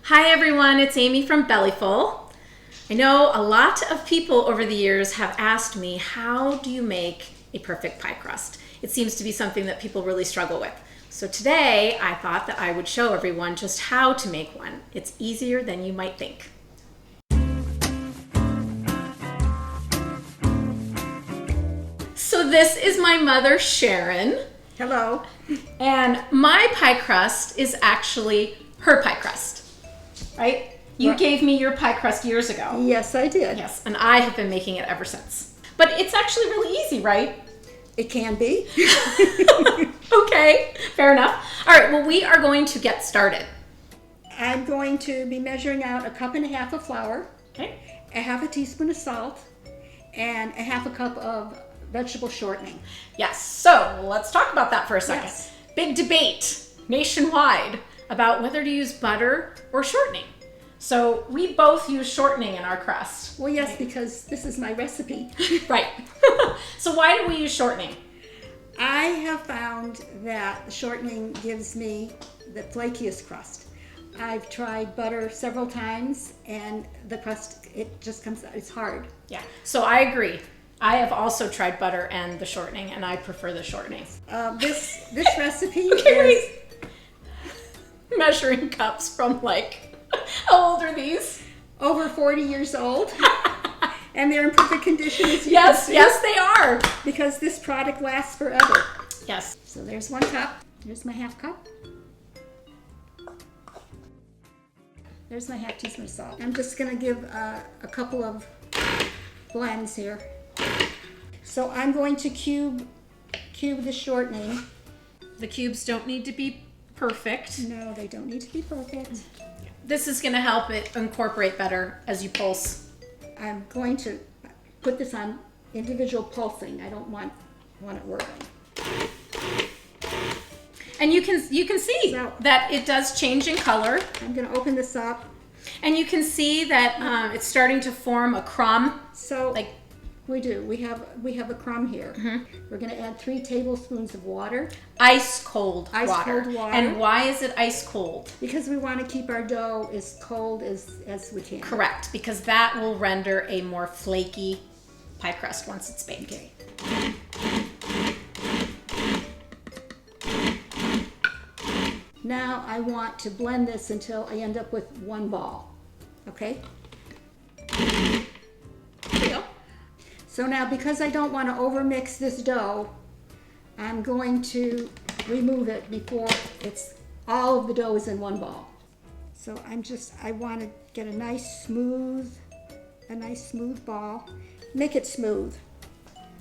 Hi everyone, it's Amy from Bellyful. I know a lot of people over the years have asked me, how do you make a perfect pie crust? It seems to be something that people really struggle with. So today I thought that I would show everyone just how to make one. It's easier than you might think. So this is my mother, Sharon. Hello. And my pie crust is actually her pie crust. Right? You gave me your pie crust years ago. Yes, I did. Yes, and I have been making it ever since. But it's actually really easy, right? It can be. Okay, fair enough. All right, well, we are going to get started. I'm going to be measuring out 1.5 cups of flour, Okay. 1/2 teaspoon of salt, and 1/2 cup of vegetable shortening. Yes, so let's talk about that for a second. Yes. Big debate nationwide about whether to use butter or shortening. So we both use shortening in our crust. Well, yes, because this is my recipe. Right. So why do we use shortening? I have found that the shortening gives me the flakiest crust. I've tried butter several times, and the crust, it just comes out, it's hard. Yeah, so I agree. I have also tried butter and the shortening, and I prefer the shortening. This recipe Okay, is... wait. Measuring cups from like, how old are these? over 40 years old, and they're in perfect condition as you Yes, can see, yes they are. because this product lasts forever. Yes. So there's 1 cup. There's my 1/2 cup. There's my 1/2 teaspoon of salt. I'm just going to give a couple of blends here. So I'm going to cube the shortening. The cubes don't need to be perfect. No, they don't need to be perfect. This is going to help it incorporate better as you pulse. I'm going to put this on individual pulsing. I don't want it whirling. And you can see So- that it does change in color. I'm going to open this up. And you can see that it's starting to form a crumb. So Like, we do. We have a crumb here. We're going to add 3 tablespoons of water ice cold Ice water. cold water. And why is it ice cold? because we want to keep our dough as cold as we can. Correct, because that will render a more flaky pie crust once it's baked. Okay. Now I want to blend this until I end up with 1 ball. Okay? There you go. So now, because I don't want to overmix this dough, I'm going to remove it before all of the dough is in 1 ball. So I want to get a nice smooth ball. Make it smooth.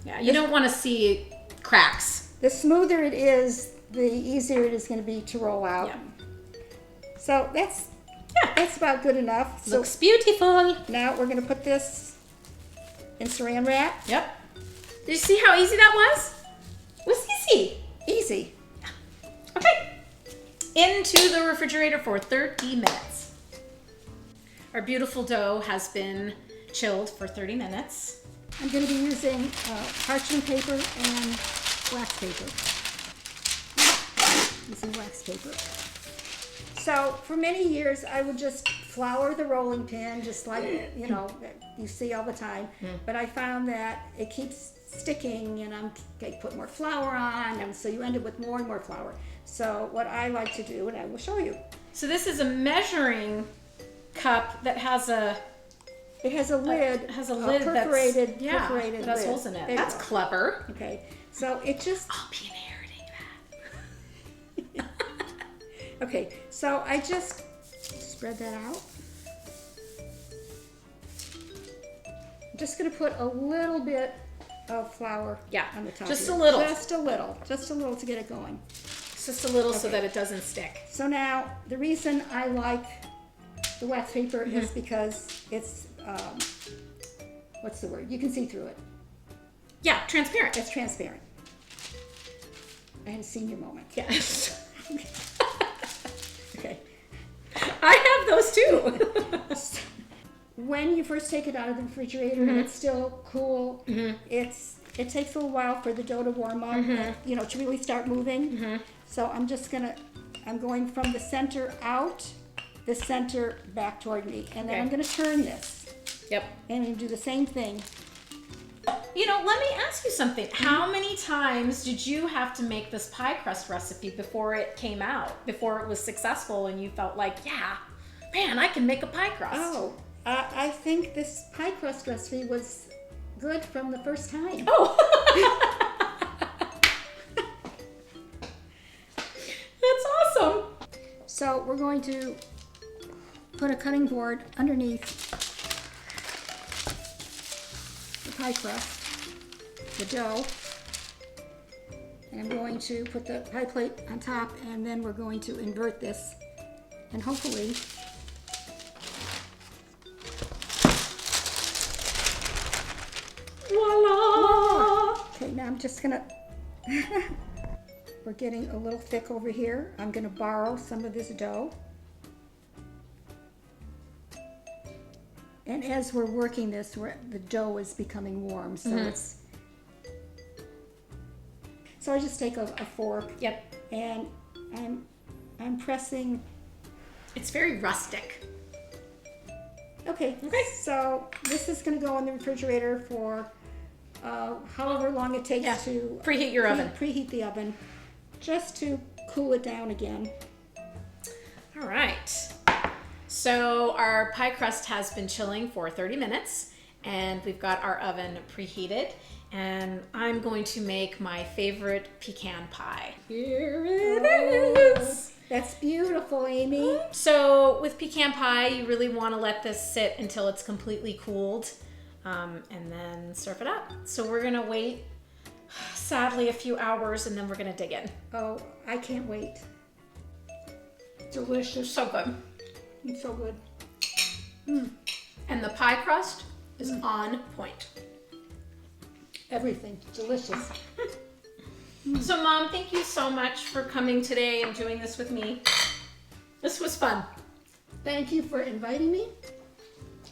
Yeah, you don't want to see cracks. The smoother it is, the easier it is going to be to roll out. Yeah. So that's about good enough. So Looks beautiful. now we're going to put this in saran wrap. Yep. Did you see how easy that was? It was easy. Easy. Okay. Into the refrigerator for 30 minutes. Our beautiful dough has been chilled for 30 minutes. I'm going to be using parchment paper and wax paper. Using wax paper. So for many years, I would just flour the rolling pin, just like you see all the time. But I found that it keeps sticking, and I put more flour on, and so you end up with more and more flour. So what I like to do, and I will show you. So this is a measuring cup that has a It has a lid. It has a lid perforated that has lid. holes in it. There you That's go. clever. Okay. So it just I'll be inheriting that. okay. So I just spread that out. I'm just going to put a little bit of flour on the top. just here. a little. Just a little to get it going. It's just a little so Okay. that it doesn't stick. So now the reason I like the wax paper is because it's what's the word? You can see through it. Yeah, transparent. It's transparent. I had a senior moment. Yes. Okay. I have those too. When you first take it out of the refrigerator and it's still cool, it takes a little while for the dough to warm up, and, to really start moving. So I'm going from the center out the center back toward me. And then Okay. I'm going to turn this. Yep. And I'm going to do the same thing. You know, let me ask you something. How many times did you have to make this pie crust recipe before it came out, before it was successful and you felt like, yeah, man, I can make a pie crust? Oh, I think this pie crust recipe was good from the first time. Oh. That's awesome. So we're going to put a cutting board underneath the pie crust, the dough, and I'm going to put the pie plate on top, and then we're going to invert this, and hopefully Voila. okay, now I'm just gonna we're getting a little thick over here. I'm gonna borrow some of this dough. And as we're working this, the dough is becoming warm, so it's. So I just take a fork. Yep. And I'm pressing. It's very rustic. Okay. Okay. So this is going to go in the refrigerator for however long it takes Yeah. to Preheat your oven. Preheat the oven, just to cool it down again. All right. So our pie crust has been chilling for 30 minutes and we've got our oven preheated and I'm going to make my favorite pecan pie. Here it is. That's beautiful, Amy. So with pecan pie, you really want to let this sit until it's completely cooled and then serve it up. So we're going to wait, sadly, a few hours and then we're going to dig in. Oh, I can't wait. Delicious. So good. It's so good. And the pie crust is on point. Everything. Delicious. So Mom, thank you so much for coming today and doing this with me. This was fun. Thank you for inviting me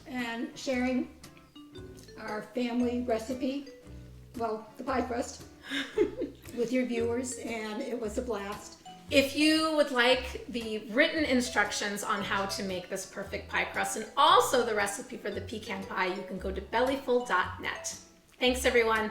and sharing our family recipe, well, the pie crust, with your viewers, and it was a blast. If you would like the written instructions on how to make this perfect pie crust and also the recipe for the pecan pie, you can go to bellyful.net. Thanks everyone.